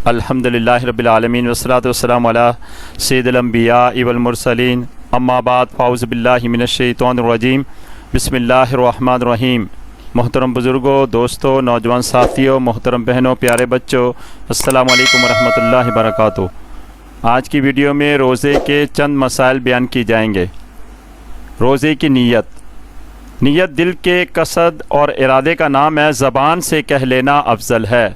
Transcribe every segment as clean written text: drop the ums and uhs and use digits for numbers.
الحمدللہ رب العالمین والصلاۃ والسلام علی سید الانبیاء والمرسلین اما بعد فاعوذ باللہ من الشیطان الرجیم بسم اللہ الرحمن الرحیم۔ محترم بزرگوں، دوستوں، نوجوان ساتھیوں، محترم بہنوں، پیارے بچوں، السلام علیکم ورحمۃ اللہ وبرکاتہ۔ آج کی ویڈیو میں روزے کے چند مسائل بیان کی جائیں گے۔ روزے کی نیت دل کے قصد اور ارادے کا نام ہے، زبان سے کہہ لینا افضل ہے۔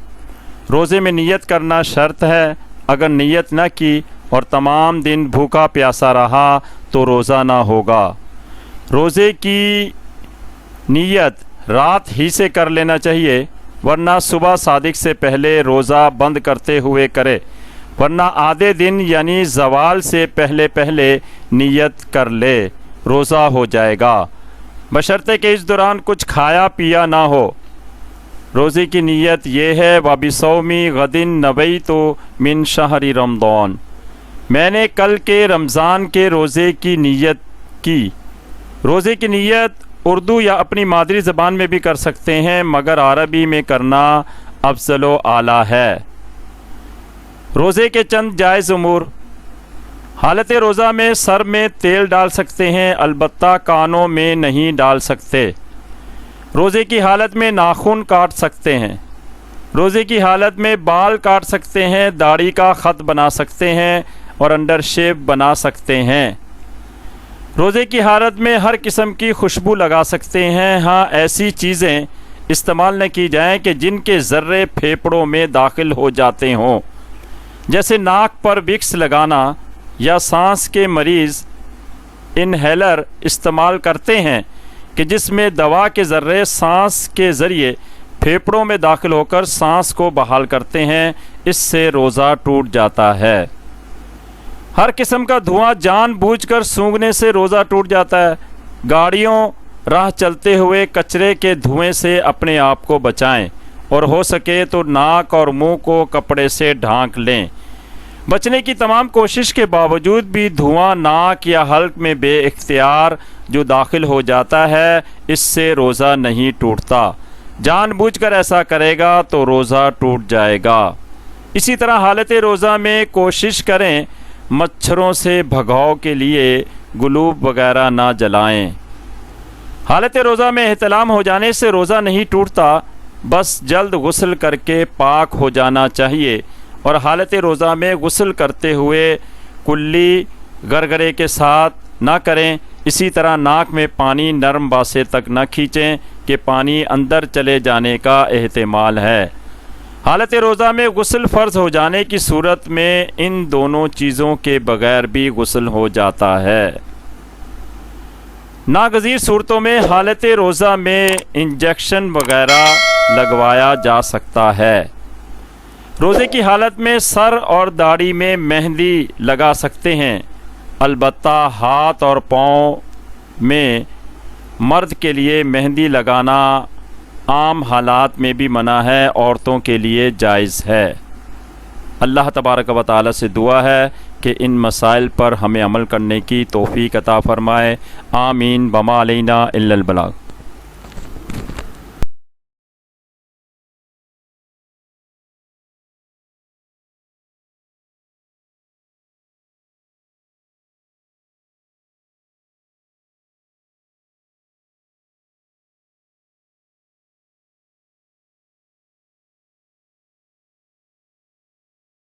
روزے میں نیت کرنا شرط ہے، اگر نیت نہ کی اور تمام دن بھوکا پیاسا رہا تو روزہ نہ ہوگا۔ روزے کی نیت رات ہی سے کر لینا چاہیے، ورنہ صبح صادق سے پہلے روزہ بند کرتے ہوئے کرے، ورنہ آدھے دن یعنی زوال سے پہلے نیت کر لے، روزہ ہو جائے گا، بشرطے کہ اس دوران کچھ کھایا پیا نہ ہو۔ روزے کی نیت یہ ہے، وَبِصَوْمِ غَدٍ نَوَيْتُ مِنْ شَهْرِ رمضان، میں نے کل کے رمضان کے روزے کی نیت کی۔ روزے کی نیت اردو یا اپنی مادری زبان میں بھی کر سکتے ہیں، مگر عربی میں کرنا افضل و اعلیٰ ہے۔ روزے کے چند جائز امور۔ حالت روزہ میں سر میں تیل ڈال سکتے ہیں، البتہ کانوں میں نہیں ڈال سکتے۔ روزے کی حالت میں ناخن کاٹ سکتے ہیں۔ روزے کی حالت میں بال کاٹ سکتے ہیں، داڑھی کا خط بنا سکتے ہیں اور انڈر شیپ بنا سکتے ہیں۔ روزے کی حالت میں ہر قسم کی خوشبو لگا سکتے ہیں، ہاں ایسی چیزیں استعمال نہ کی جائیں کہ جن کے ذرے پھیپھڑوں میں داخل ہو جاتے ہوں، جیسے ناک پر وکس لگانا، یا سانس کے مریض انہیلر استعمال کرتے ہیں کہ جس میں دوا کے ذرے سانس کے ذریعے پھیپھڑوں میں داخل ہو کر سانس کو بحال کرتے ہیں، اس سے روزہ ٹوٹ جاتا ہے۔ ہر قسم کا دھواں جان بوجھ کر سونگھنے سے روزہ ٹوٹ جاتا ہے۔ گاڑیوں، راہ چلتے ہوئے کچرے کے دھوئیں سے اپنے آپ کو بچائیں، اور ہو سکے تو ناک اور منہ کو کپڑے سے ڈھانک لیں۔ بچنے کی تمام کوشش کے باوجود بھی دھواں ناک یا حلق میں بے اختیار جو داخل ہو جاتا ہے، اس سے روزہ نہیں ٹوٹتا۔ جان بوجھ کر ایسا کرے گا تو روزہ ٹوٹ جائے گا۔ اسی طرح حالت روزہ میں کوشش کریں مچھروں سے بھگاؤ کے لیے گلوب وغیرہ نہ جلائیں۔ حالت روزہ میں احتلام ہو جانے سے روزہ نہیں ٹوٹتا، بس جلد غسل کر کے پاک ہو جانا چاہیے، اور حالت روزہ میں غسل کرتے ہوئے کلی گرگرے کے ساتھ نہ کریں۔ اسی طرح ناک میں پانی نرم باسے تک نہ کھینچیں کہ پانی اندر چلے جانے کا احتمال ہے۔ حالت روزہ میں غسل فرض ہو جانے کی صورت میں ان دونوں چیزوں کے بغیر بھی غسل ہو جاتا ہے۔ ناگزیر صورتوں میں حالت روزہ میں انجیکشن وغیرہ لگوایا جا سکتا ہے۔ روزے کی حالت میں سر اور داڑھی میں مہندی لگا سکتے ہیں، البتہ ہاتھ اور پاؤں میں مرد کے لیے مہندی لگانا عام حالات میں بھی منع ہے، عورتوں کے لیے جائز ہے۔ اللہ تبارک و تعالی سے دعا ہے کہ ان مسائل پر ہمیں عمل کرنے کی توفیق عطا فرمائے۔ آمین۔ وما علینا الا البلاغ۔